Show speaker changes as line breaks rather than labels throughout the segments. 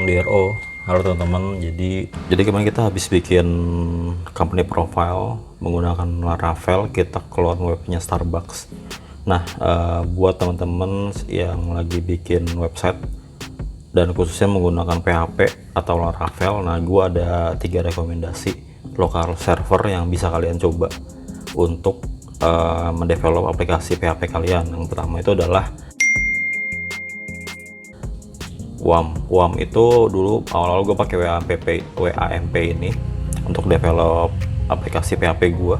DRO. Halo teman-teman, jadi kemarin kita habis bikin company profile menggunakan Laravel, kita clone webnya Starbucks. Nah, buat teman-teman yang lagi bikin website dan khususnya menggunakan PHP atau Laravel, nah gua ada 3 rekomendasi lokal server yang bisa kalian coba untuk mendevelop aplikasi PHP kalian. Yang pertama itu adalah WAMP itu dulu awal-awal gue pakai WAMP ini untuk develop aplikasi PHP gue.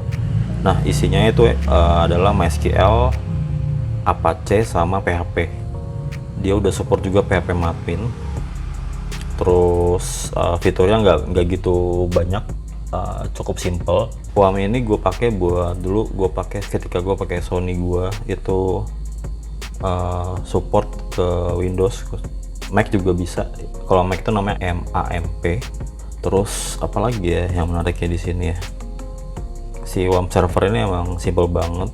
Nah, isinya itu adalah MySQL, Apache sama PHP. Dia udah support juga PHP Maven. Terus fiturnya nggak gitu banyak, cukup simple. WAMP ini gue pakai buat dulu gue pakai ketika gue pakai Sony, gue itu support ke Windows. Mac juga bisa. Kalau Mac itu namanya MAMP. Terus apalagi ya yang menariknya di sini ya, si WAMP server ini emang simple banget,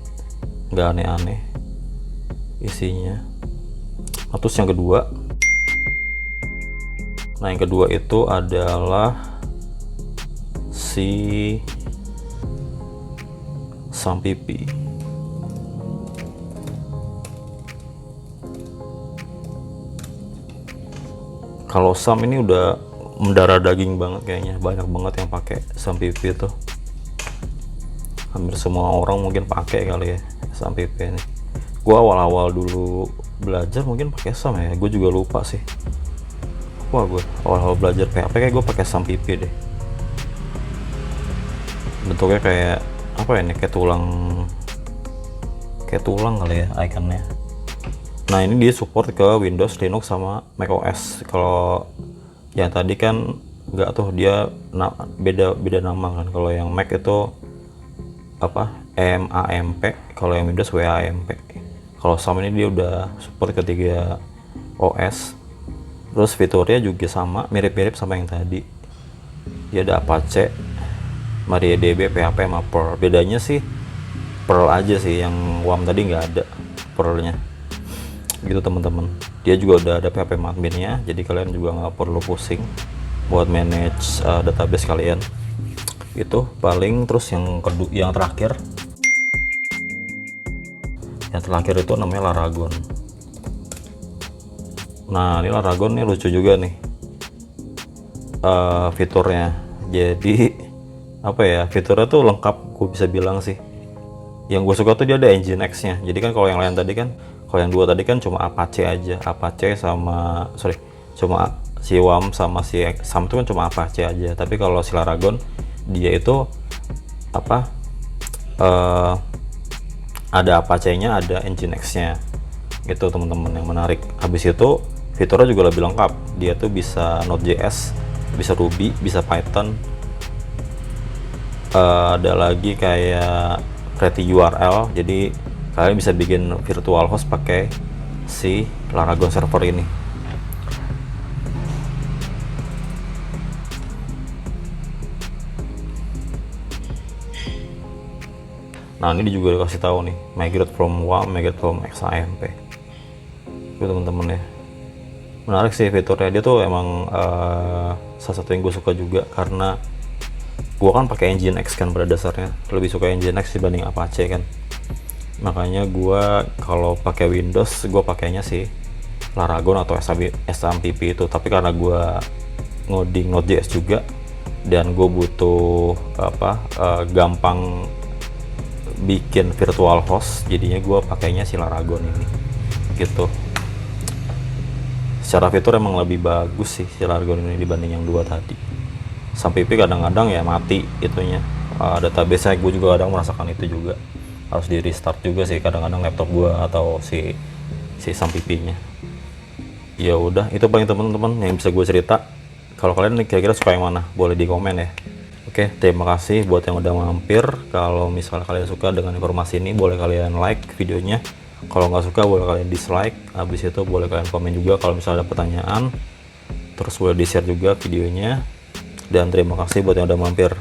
nggak aneh-aneh isinya. Nah, terus yang kedua itu adalah si SAMPP. Kalau SAM ini udah mendarah daging banget kayaknya, banyak banget yang pakai SAMPP itu. Hampir semua orang mungkin pakai kali ya SAMPP ini. Gua awal-awal dulu belajar mungkin pakai SAM ya, gue juga lupa sih. Wah, gue awal-awal belajar PHP kayak gue pakai SAMPP deh. Bentuknya kayak apa ya nih, kayak tulang kali ya ikonnya. Nah, ini dia support ke Windows, Linux sama macOS. Kalau yang tadi kan nggak tuh, dia beda nama kan. Kalau yang Mac itu apa, MAMP, kalau yang Windows WAMP. Kalau SAM ini dia udah support ke 3 OS. Terus fiturnya juga sama, mirip-mirip sama yang tadi. Dia ada Apache, MariaDB, PHP sama Perl. Bedanya sih Perl aja sih, yang WAMP tadi nggak ada Perlnya gitu teman-teman. Dia juga udah ada PHP Maven-nya, jadi kalian juga nggak perlu pusing buat manage database kalian. Itu paling. Terus yang terakhir itu namanya Laragon. Nah, ini Laragon nih lucu juga nih fiturnya. Jadi apa ya, fiturnya tuh lengkap, gue bisa bilang sih. Yang gue suka tuh dia ada Nginx nya. Jadi kan kalau yang lain tadi kan, kalau yang dua tadi kan cuma Apache aja, cuma si WAMP sama si SAM itu kan cuma Apache aja. Tapi kalau si Laragon dia itu apa, ada Apache-nya, ada Nginx-nya gitu teman-teman, yang menarik. Habis itu fiturnya juga lebih lengkap. Dia tuh bisa Node.js, bisa Ruby, bisa Python. Ada lagi kayak Pretty URL, jadi kalian bisa bikin virtual host pakai si Laragon server ini. Nah, ini juga dikasih tahu nih, migrate from WAMP, migrate from XAMPP. Itu teman-teman ya, menarik sih fiturnya. Dia tuh emang salah satu yang gue suka juga, karena gue kan pakai Nginx kan, pada dasarnya lebih suka Nginx dibanding Apache kan. Makanya gue kalau pakai Windows, gue pakainya sih Laragon atau SAMPP itu. Tapi karena gue ngoding Node.js juga dan gue butuh gampang bikin virtual host, jadinya gue pakainya si Laragon ini gitu. Secara fitur emang lebih bagus sih si Laragon ini dibanding yang dua tadi. SAMPP kadang-kadang ya mati itunya, database-nya. Gue juga kadang merasakan itu juga, harus di restart juga sih kadang-kadang laptop gua atau si SAMPP-nya. Ya udah, itu paling teman-teman yang bisa gue cerita. Kalau kalian kira-kira suka yang mana, boleh di komen ya. Oke, terima kasih buat yang udah mampir. Kalau misalnya kalian suka dengan informasi ini, boleh kalian like videonya. Kalau nggak suka, boleh kalian dislike. Habis itu boleh kalian komen juga kalau misalnya ada pertanyaan. Terus boleh di share juga videonya. Dan terima kasih buat yang udah mampir.